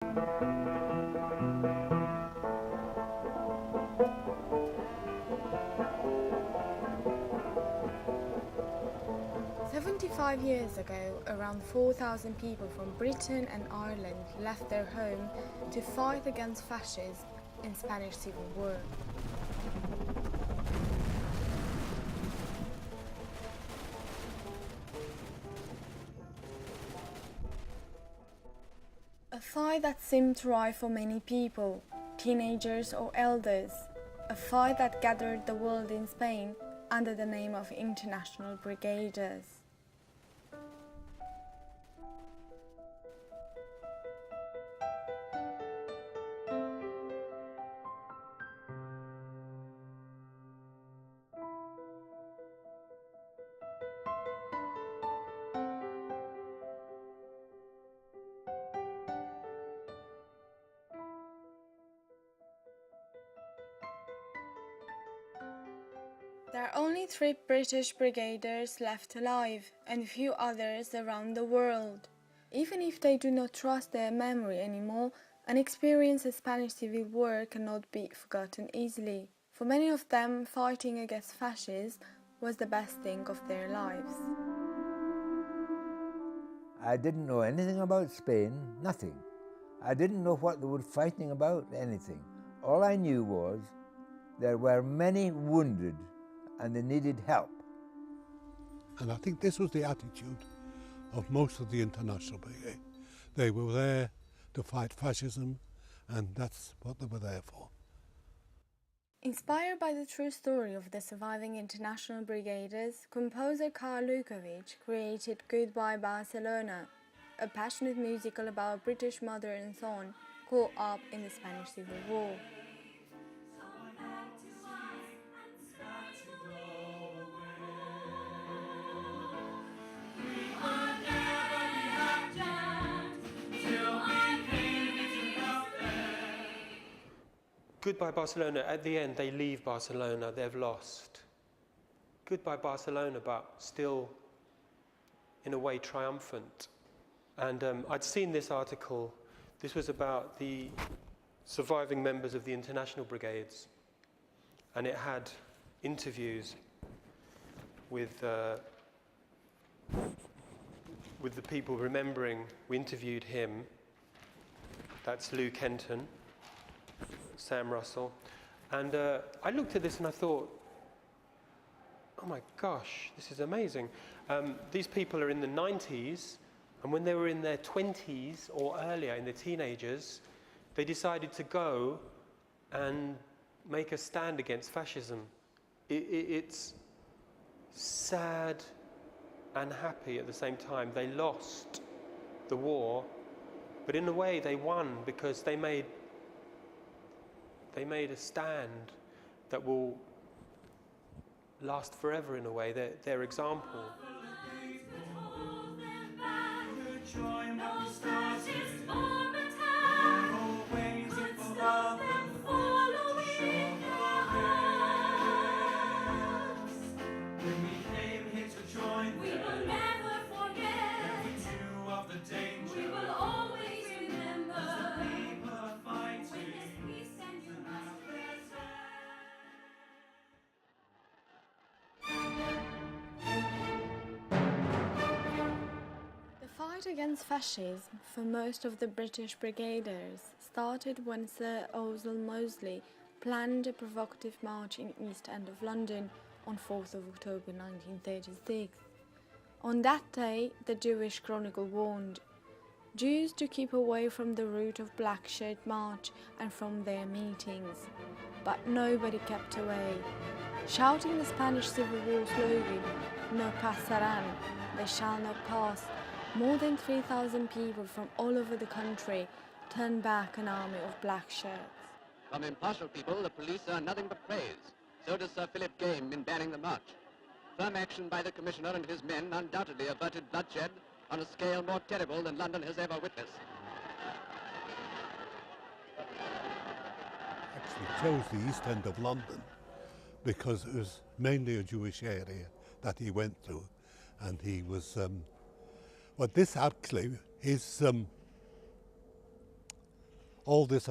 "75 years ago, around 4,000 people from Britain and Ireland left their home to fight against fascism in Spanish Civil War. A fight that seemed right for many people, teenagers or elders. A fight that gathered the world in Spain under the name of International Brigaders. There are only 3 British brigaders left alive and few others around the world. Even if they do not trust their memory anymore, an experience of Spanish Civil War cannot be forgotten easily. For many of them, fighting against fascists was the best thing of their lives. I didn't know anything about Spain, nothing. I didn't know what they were fighting about, anything. All I knew was there were many wounded and they needed help. And I think this was the attitude of most of the International Brigade. They were there to fight fascism, and that's what they were there for. Inspired by the true story of the surviving International Brigaders, composer Karl Lukovic created Goodbye Barcelona, a passionate musical about a British mother and son caught up in the Spanish Civil War. Goodbye Barcelona, at the end they leave Barcelona, they've lost. Goodbye Barcelona, but still in a way triumphant. And I'd seen this article. This was about the surviving members of the International Brigades, and it had interviews with the people remembering. We interviewed him, that's Lou Kenton, Sam Russell, and I looked at this and I thought, oh my gosh, this is amazing. These people are in the 90s, and when they were in their 20s or earlier, in their teenagers, they decided to go and make a stand against fascism. It's sad and happy at the same time. They lost the war, but in a way they won because they made a stand that will last forever in a way, their example. The fight against fascism for most of the British brigaders started when Sir Ozell Mosley planned a provocative march in East End of London on 4th of October 1936. On that day, the Jewish Chronicle warned Jews to keep away from the route of Black Shirt March and from their meetings. But nobody kept away. Shouting the Spanish Civil War slogan, "No pasarán," they shall not pass, more than 3,000 people from all over the country turned back an army of black shirts. From impartial people, the police earn nothing but praise. So does Sir Philip Game in banning the march. Firm action by the Commissioner and his men undoubtedly averted bloodshed on a scale more terrible than London has ever witnessed. Actually chose the East End of London because it was mainly a Jewish area that he went through, and he was... But this actually, his all this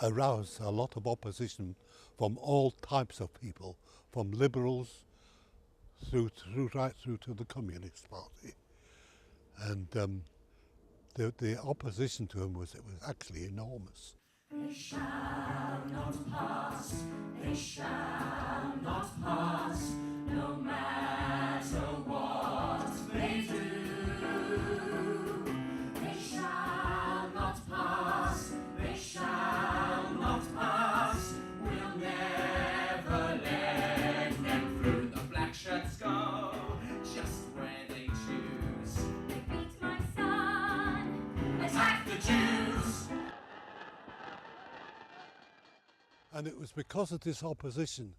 aroused a lot of opposition from all types of people, from liberals right through to the Communist Party. And the opposition to him was actually enormous. They shall not pass, they shall not pass, no matter what they do. They shall not pass, they shall not pass, we'll never let them through. The black shirts go just where they choose. They beat my son, attack the Jews. And it was because of this opposition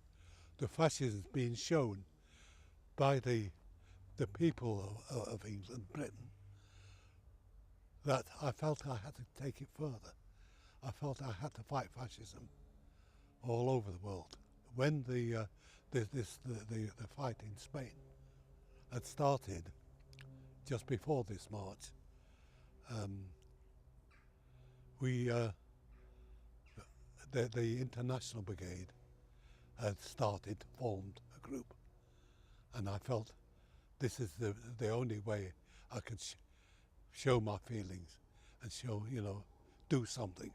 to fascism being shown by the people of England, Britain, that I felt I had to take it further. I felt I had to fight fascism all over the world. When the fight in Spain had started just before this march, the International Brigade had formed a group, and I felt this is the only way I could show my feelings and do something.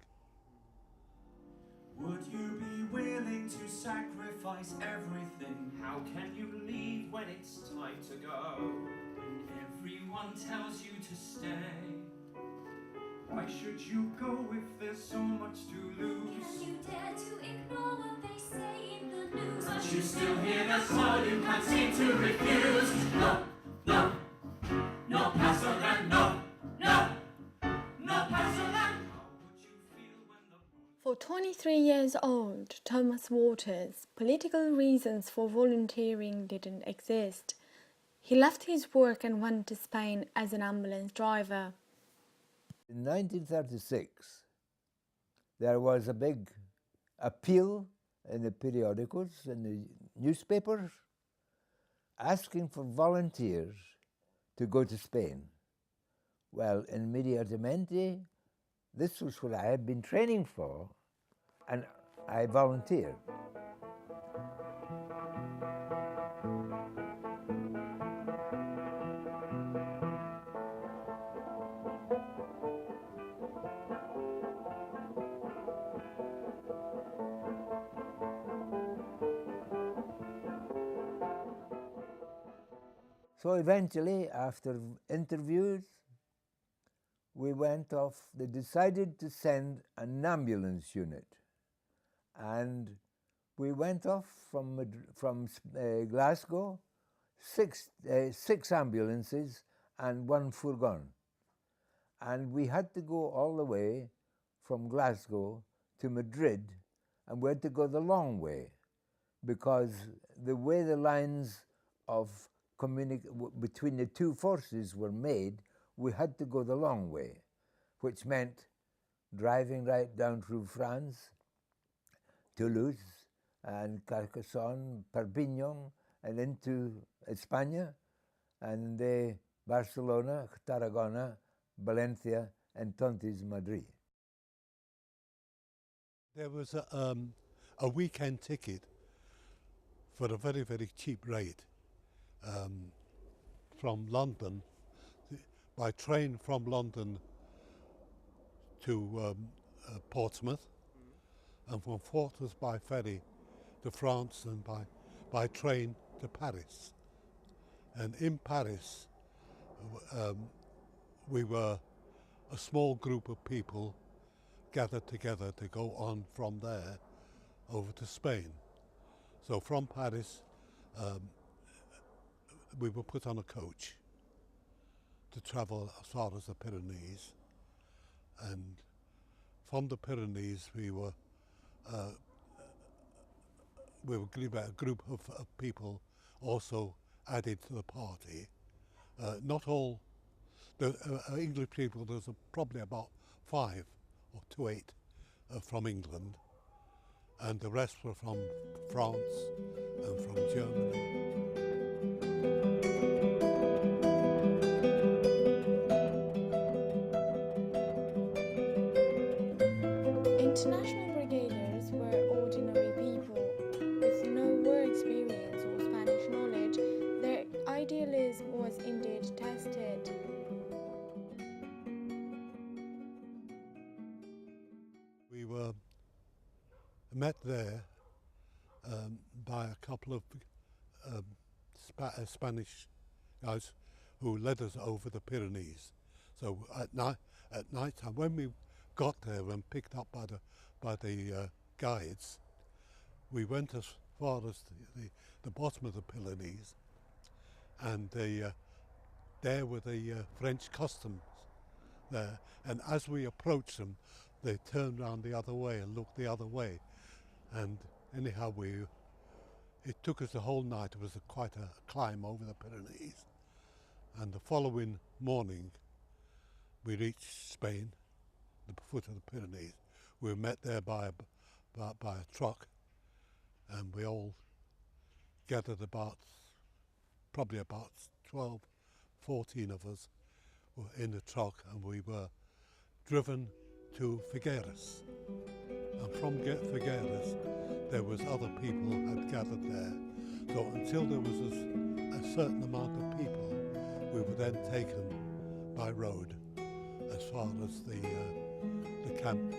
Would you be willing to sacrifice everything? How can you leave when it's time to go? When everyone tells you to stay, why should you go if there's so much to lose? Can you dare to ignore what they say in the news? But you still hear the soul, you can't seem to refuse. No, no, no Passerland, no, no, no Passerland. How would you feel when the... For 23 years old Thomas Waters, political reasons for volunteering didn't exist. He left his work and went to Spain as an ambulance driver. In 1936, there was a big appeal in the periodicals, in the newspapers, asking for volunteers to go to Spain. Well, immediatamente, this was what I had been training for, and I volunteered. So eventually, after interviews, we went off. They decided to send an ambulance unit, and we went off from Glasgow, six ambulances and one fourgon, and we had to go all the way from Glasgow to Madrid, and we had to go the long way, because the way the lines of between the two forces were made, we had to go the long way, which meant driving right down through France, Toulouse and Carcassonne, Perpignan, and into España, and Barcelona, Tarragona, Valencia, and Tontis, Madrid. There was a weekend ticket for a very, very cheap rate. From London, by train from London to Portsmouth, and from Portsmouth by ferry to France, and by train to Paris. And in Paris, we were a small group of people gathered together to go on from there over to Spain. So from Paris, we were put on a coach to travel as far as the Pyrenees, and from the Pyrenees we were given a group of people also added to the party. Not all the English people. There was probably about 5 or to 8 from England, and the rest were from France and from Germany. International brigaders were ordinary people with no war experience or Spanish knowledge. Their idealism was indeed tested. We were met there by a couple of Spanish guys who led us over the Pyrenees. So at night time, when we got there and picked up by the guides, we went as far as the bottom of the Pyrenees, and there were the French customs there. And as we approached them, they turned round the other way and looked the other way. And anyhow, it took us the whole night. It was quite a climb over the Pyrenees. And the following morning, we reached Spain, the foot of the Pyrenees. We were met there by a truck, and we all gathered probably about 12, 14 of us were in the truck, and we were driven to Figueres. And from Figueres, there was other people had gathered there. So until there was a certain amount of people, we were then taken by road as far as the camp.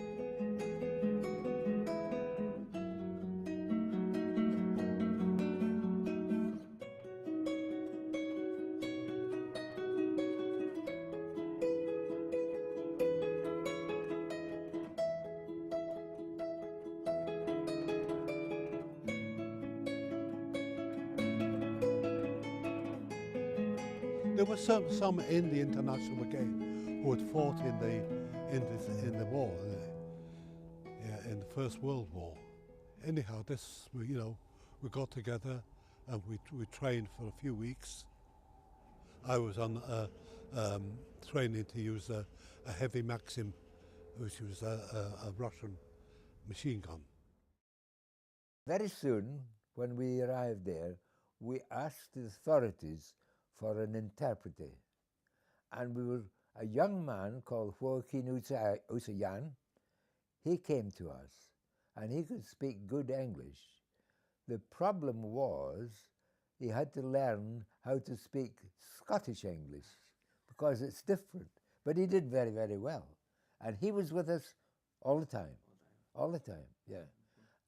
There were some in the International Brigade who had fought in the war, in the First World War. Anyhow, we got together and we trained for a few weeks. I was on training to use a heavy Maxim, which was a Russian machine gun. Very soon, when we arrived there, we asked the authorities for an interpreter. And we were a young man called Joaquin Usayan. He came to us, and he could speak good English. The problem was he had to learn how to speak Scottish English, because it's different. But he did very, very well. And he was with us all the time, yeah.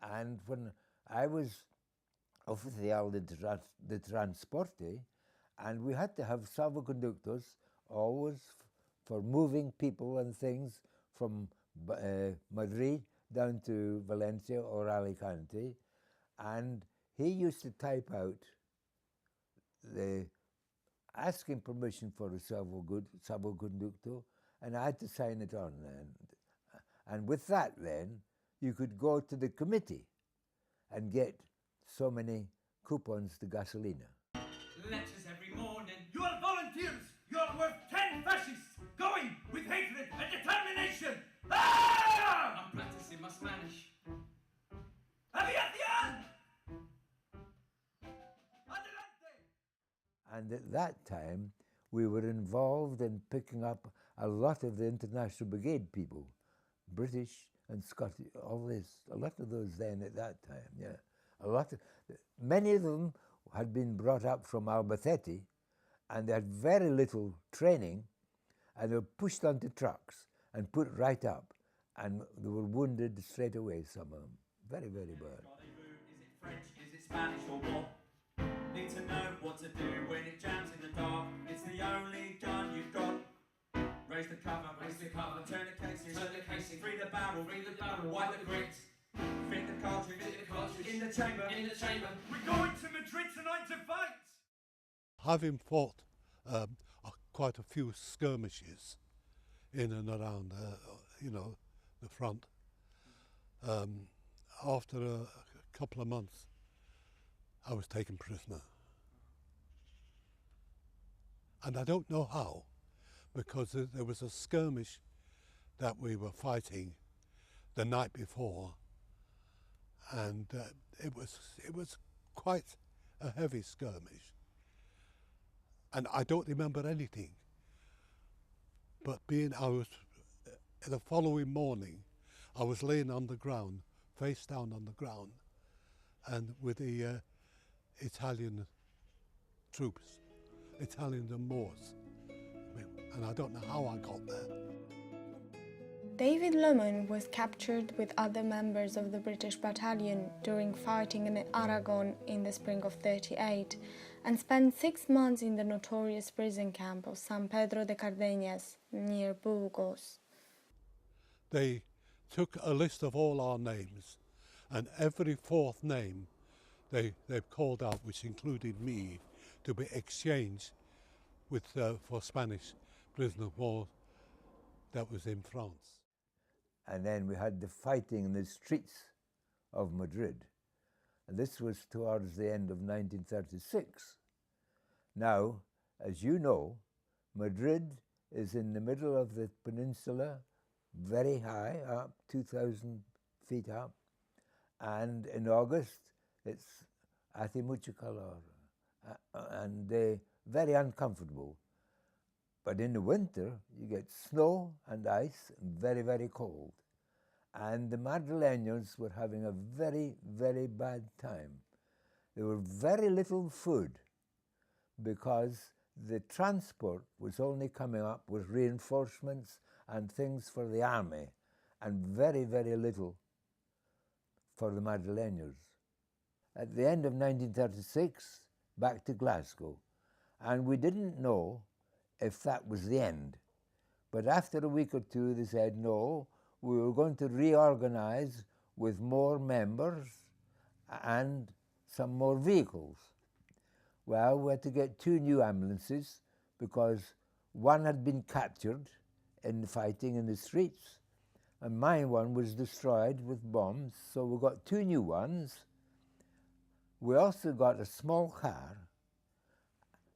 And when I was oficial de transporte, and we had to have salvoconductors always for moving people and things from Madrid down to Valencia or Alicante. And he used to type out asking permission for a salvoconductor, and I had to sign it on. And with that then, you could go to the committee and get so many coupons to gasolina. Letters every morning. You are volunteers. You are worth 10 fascists. Going with hatred and determination. Ah! I'm practicing my Spanish. Aviación! Adelante! And at that time, we were involved in picking up a lot of the International Brigade people, British and Scottish, all this, a lot of those then at that time, yeah. Many of them had been brought up from Albacete, and they had very little training, and they were pushed onto trucks and put right up, and they were wounded straight away, some of them. Very, very bad. Is it French, is it Spanish or what? Need to know what to do when it jams in the dark. It's the only gun you've got. Raise the cover, turn the casing, free the barrel, wipe the grit. Fit the cartridge, in the chamber. We're going to Madrid tonight to fight! Having fought quite a few skirmishes in and around, the front, after a couple of months, I was taken prisoner. And I don't know how, because there was a skirmish that we were fighting the night before, and it was quite a heavy skirmish. And I don't remember anything. But the following morning, I was laying on the ground, face down on the ground, and with the Italian troops, Italians and Moors. And I don't know how I got there. David Lemon was captured with other members of the British battalion during fighting in Aragon in the spring of '38 and spent 6 months in the notorious prison camp of San Pedro de Cardeñas near Burgos. They took a list of all our names, and every fourth name they've called out, which included me, to be exchanged with for Spanish prisoner of war that was in France. And then we had the fighting in the streets of Madrid. And this was towards the end of 1936. Now, as you know, Madrid is in the middle of the peninsula, very high, up 2,000 feet up. And in August, it's hace mucho calor, and very uncomfortable. But in the winter, you get snow and ice, and very, very cold. And the Madrileños were having a very, very bad time. There were very little food because the transport was only coming up with reinforcements and things for the army, and very, very little for the Madrileños. At the end of 1936, back to Glasgow, and we didn't know if that was the end. But after a week or two, they said, no, we were going to reorganize with more members and some more vehicles. Well, we had to get 2 new ambulances because one had been captured in the fighting in the streets, and my one was destroyed with bombs, so we got 2 new ones. We also got a small car,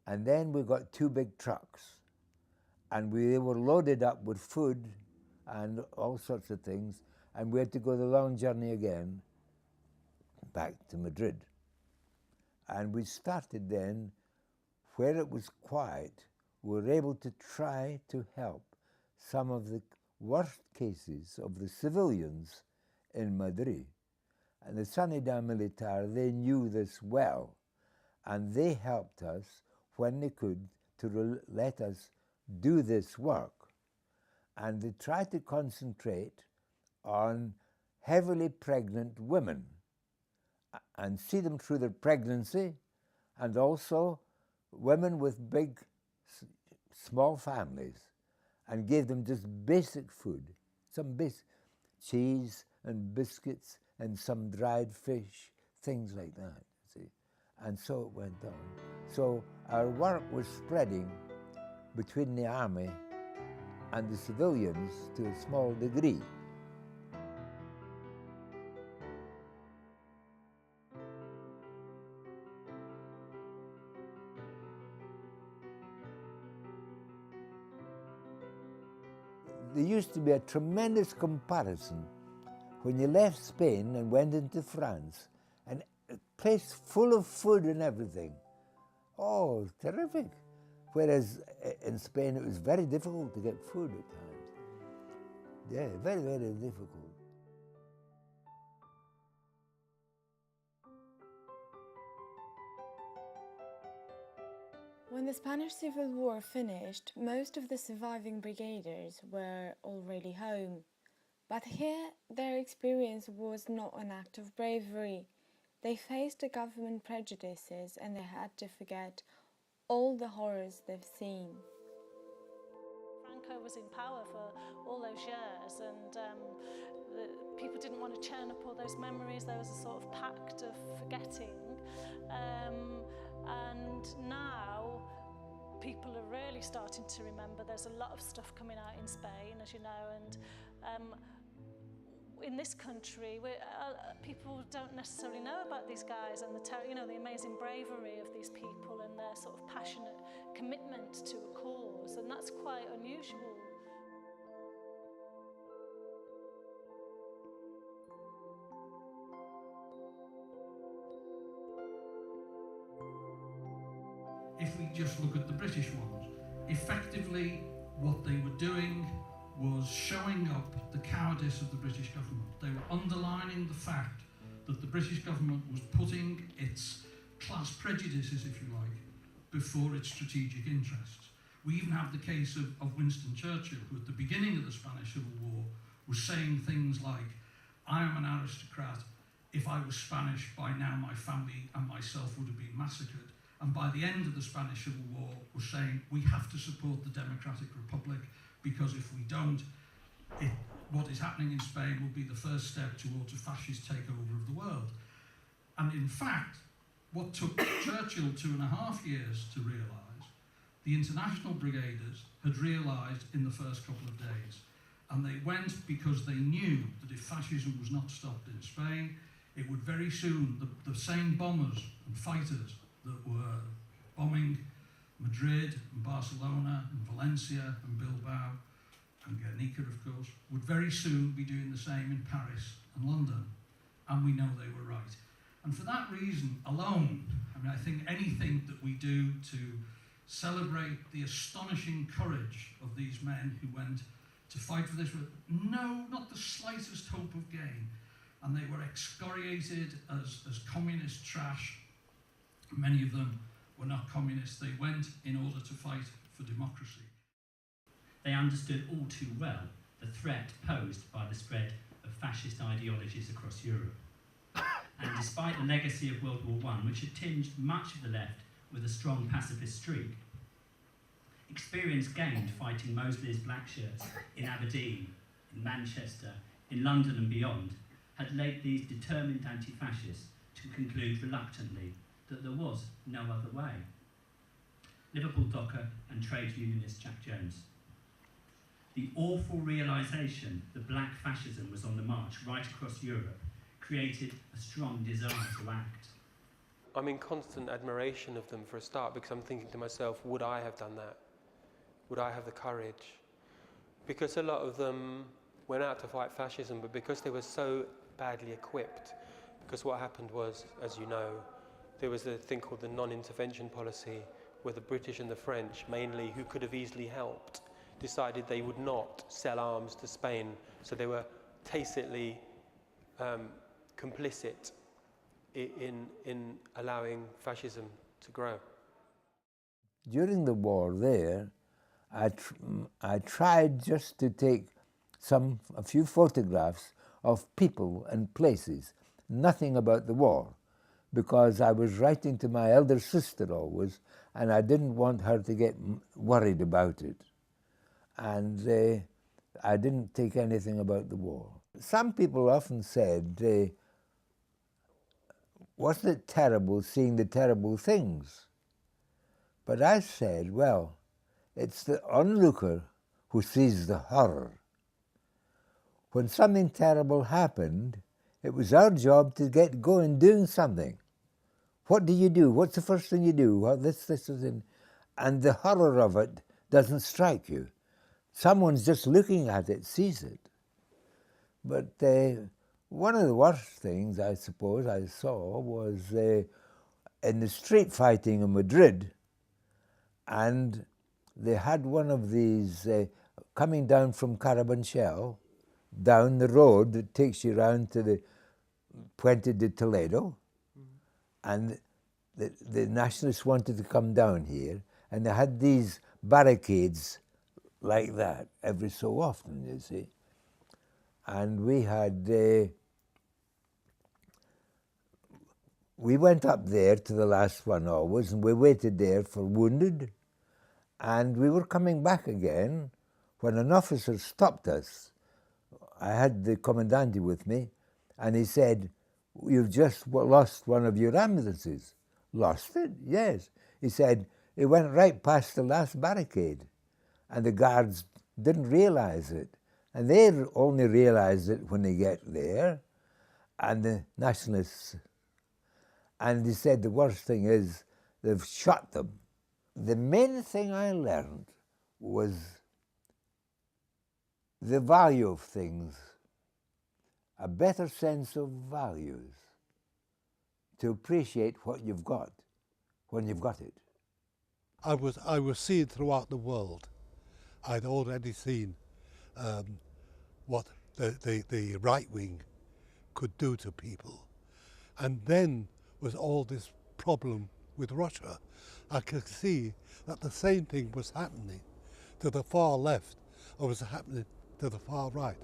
and then we got 2 big trucks, and they were loaded up with food and all sorts of things, and we had to go the long journey again back to Madrid. And we started then, where it was quiet, we were able to try to help some of the worst cases of the civilians in Madrid. And the Sanidad Militar, they knew this well, and they helped us when they could to let us do this work. And they tried to concentrate on heavily pregnant women and see them through their pregnancy, and also women with big, small families, and gave them just basic food, some basic cheese and biscuits and some dried fish, things like that, see. And so it went on. So our work was spreading between the army and the civilians to a small degree. There used to be a tremendous comparison when you left Spain and went into France, and a place full of food and everything. Oh, terrific. Whereas in Spain it was very difficult to get food at times. Yeah, very, very difficult. When the Spanish Civil War finished, most of the surviving brigaders were already home. But here, their experience was not an act of bravery. They faced the government prejudices, and they had to forget all the horrors they've seen. Franco was in power for all those years, and people didn't want to churn up all those memories. There was a sort of pact of forgetting. And now people are really starting to remember. There's a lot of stuff coming out in Spain, as you know, and in this country, people don't necessarily know about these guys and the amazing bravery of these people and their sort of passionate commitment to a cause, and that's quite unusual. If we just look at the British ones, effectively what they were doing was showing up the cowardice of the British government. They were underlining the fact that the British government was putting its class prejudices, if you like, before its strategic interests. We even have the case of Winston Churchill, who at the beginning of the Spanish Civil War was saying things like, I am an aristocrat. If I was Spanish, by now my family and myself would have been massacred. And by the end of the Spanish Civil War was saying, we have to support the Democratic Republic, because if we don't, what is happening in Spain will be the first step towards a fascist takeover of the world. And in fact, what took Churchill 2.5 years to realise, the international brigaders had realised in the first couple of days. And they went because they knew that if fascism was not stopped in Spain, it would very soon, the same bombers and fighters that were bombing Madrid and Barcelona and Valencia and Bilbao and Guernica, of course, would very soon be doing the same in Paris and London. And we know they were right. And for that reason alone, I mean, I think anything that we do to celebrate the astonishing courage of these men who went to fight for this with not the slightest hope of gain. And they were excoriated as communist trash. Many of them were not communists. They went in order to fight for democracy. They understood all too well the threat posed by the spread of fascist ideologies across Europe. And despite the legacy of World War I, which had tinged much of the left with a strong pacifist streak, experience gained fighting Mosley's black shirts in Aberdeen, in Manchester, in London and beyond, had led these determined anti-fascists to conclude reluctantly that there was no other way. Liverpool docker and trade unionist Jack Jones. The awful realisation that black fascism was on the march right across Europe created a strong desire to act. I'm in constant admiration of them for a start, because I'm thinking to myself, would I have done that? Would I have the courage? Because a lot of them went out to fight fascism, but because they were so badly equipped, because what happened was, as you know, there was a thing called the non-intervention policy, where the British and the French, mainly, who could have easily helped, decided they would not sell arms to Spain, so they were tacitly complicit in allowing fascism to grow. During the war there, I tried just to take a few photographs of people and places, nothing about the war, because I was writing to my elder sister always, and I didn't want her to get worried about it. And I didn't take anything about the war. Some people often said, wasn't it terrible seeing the terrible things? But I said, well, it's the onlooker who sees the horror. When something terrible happened, it was our job to get going doing something. What do you do? What's the first thing you do? Well, this is in, and the horror of it doesn't strike you. Someone's just looking at it, sees it. But one of the worst things, I suppose, I saw was in the street fighting in Madrid, and they had one of these coming down from Carabanchel, down the road that takes you round to the Puente de Toledo, and the nationalists wanted to come down here, and they had these barricades like that every so often, you see. And we had, we went up there to the last one always, and we waited there for wounded, and we were coming back again when an officer stopped us. I had the commandante with me, and he said, "You've just lost one of your ambulances." Lost it? Yes. He said, it went right past the last barricade, and the guards didn't realize it. And they only realize it when they get there, and the nationalists. And he said the worst thing is they've shot them. The main thing I learned was the value of things, a better sense of values, to appreciate what you've got when you've got it. I was seeing throughout the world. I'd already seen what the right wing could do to people. And then was all this problem with Russia. I could see that the same thing was happening to the far left or was happening to the far right,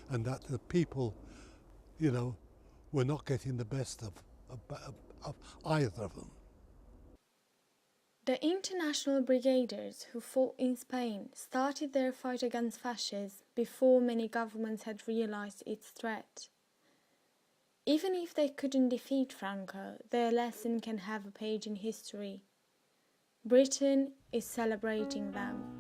and that the people, you know, were not getting the best of either of them. The international brigaders who fought in Spain started their fight against fascism before many governments had realized its threat. Even if they couldn't defeat Franco, their lesson can have a page in history. Britain is celebrating them.